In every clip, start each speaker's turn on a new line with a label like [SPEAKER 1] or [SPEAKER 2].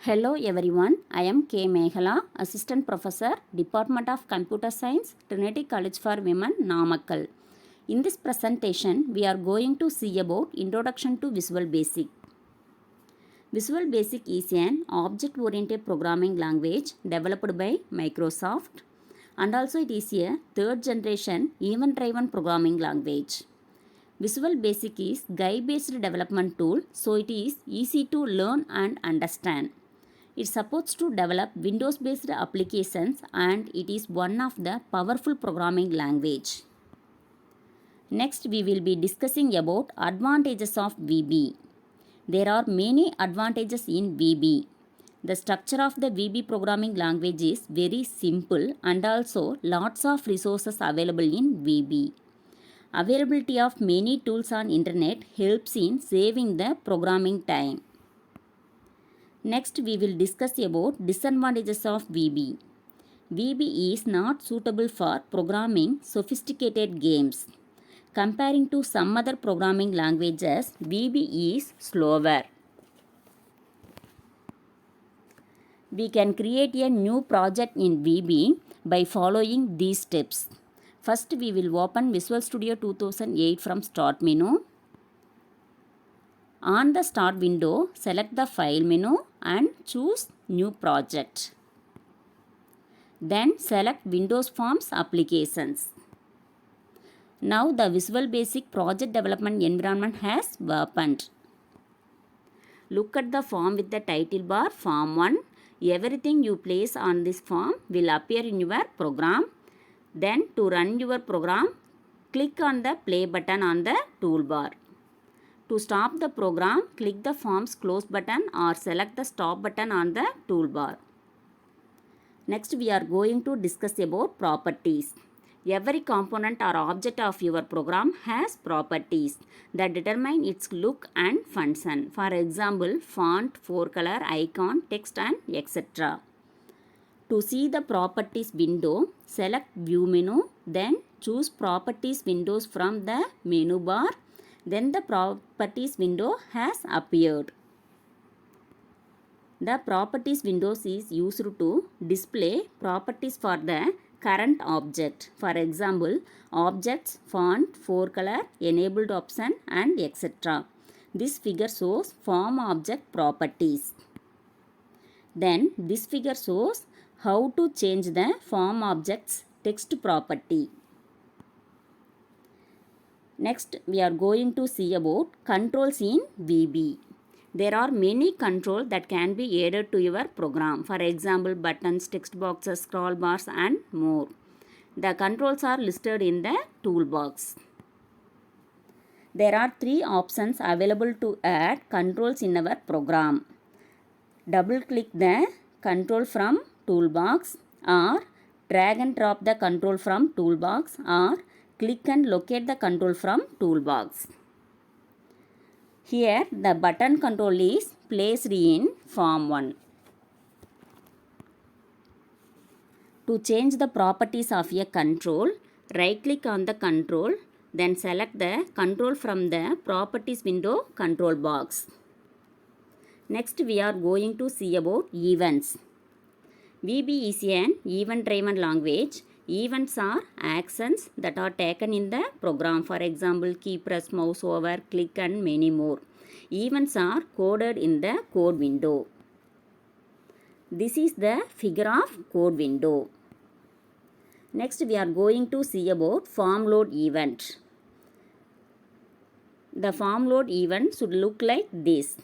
[SPEAKER 1] Hello everyone, I am K. MEKALA, Assistant Professor, Department of Computer Science, Trinity College for Women, Namakkal. In this presentation, we are going to see about Introduction to Visual Basic. Visual Basic is an object-oriented programming language developed by Microsoft, and also it is a third generation event-driven programming language. Visual Basic is guide-based development tool, so it is easy to learn and understand. It supports to develop Windows-based applications and it is one of the powerful programming language. Next, we will be discussing about advantages of VB. There are many advantages in VB. The structure of the VB programming language is very simple and also lots of resources available in VB. Availability of many tools on internet helps in saving the programming time. Next, we will discuss about disadvantages of VB. VB is not suitable for programming sophisticated games. Comparing to some other programming languages, VB is slower. We can create a new project in VB by following these steps. First, we will open Visual Studio 2008 from Start menu. On the Start window, select the File menu and choose New Project. Then select Windows Forms Applications. Now the Visual Basic project development environment has opened. Look at the form with the title bar Form 1. Everything you place on this form will appear in your program. Then to run your program, click on the play button on the toolbar. To stop the program, click the Forms Close button or select the Stop button on the toolbar. Next, we are going to discuss about properties. Every component or object of your program has properties that determine its look and function. For example, font, forecolor, icon, text and etc. To see the Properties window, select View menu, then choose Properties windows from the menu bar. Then the Properties window has appeared. The Properties windows is used to display properties for the current object. For example, objects, font, forecolor, enabled option and etc. This figure shows form object properties. Then this figure shows how to change the form object's text property. Next, we are going to see about controls in VB. There are many controls that can be added to your program. For example, buttons, text boxes, scroll bars and more. The controls are listed in the toolbox. There are three options available to add controls in our program. Double click the control from toolbox or drag and drop the control from toolbox or click and locate the control from toolbox. Here the button control is placed in Form 1. To change the properties of a control, right click on the control, then select the control from the Properties window control box. Next, we are going to see about events. VB is an event-driven language. Events are actions that are taken in the program. For example, key press, mouse over, click and many more. Events are coded in the code window. This is the figure of code window. Next, we are going to see about form load event. The form load event should look like this.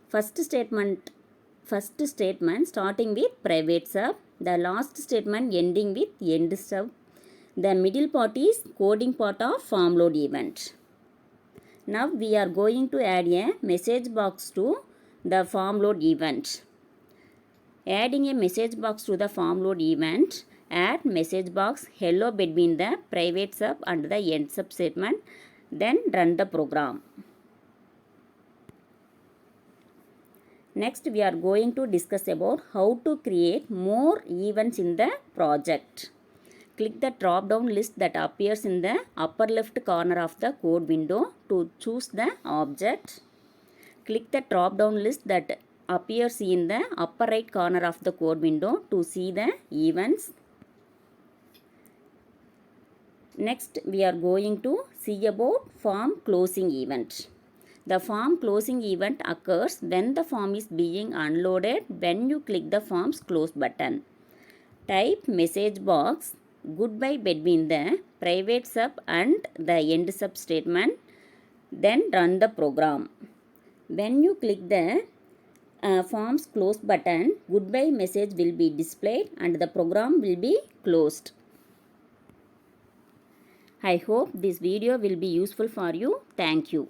[SPEAKER 1] First statement starting with private sub. The last statement ending with end sub. The middle part is coding part of form load event. Now we are going to add a message box to the form load event. Adding a message box to the form load event, add message box hello between the private sub and the end sub statement. Then run the program. Next, we are going to discuss about how to create more events in the project. Click the drop-down list that appears in the upper left corner of the code window to choose the object. Click the drop-down list that appears in the upper right corner of the code window to see the events. Next, we are going to see about form closing event. The form closing event occurs when the form is being unloaded when you click the form's close button. Type message box goodbye between the private sub and the end sub statement, then run the program. When you click the form's close button, goodbye message will be displayed and the program will be closed. I hope this video will be useful for you. Thank you.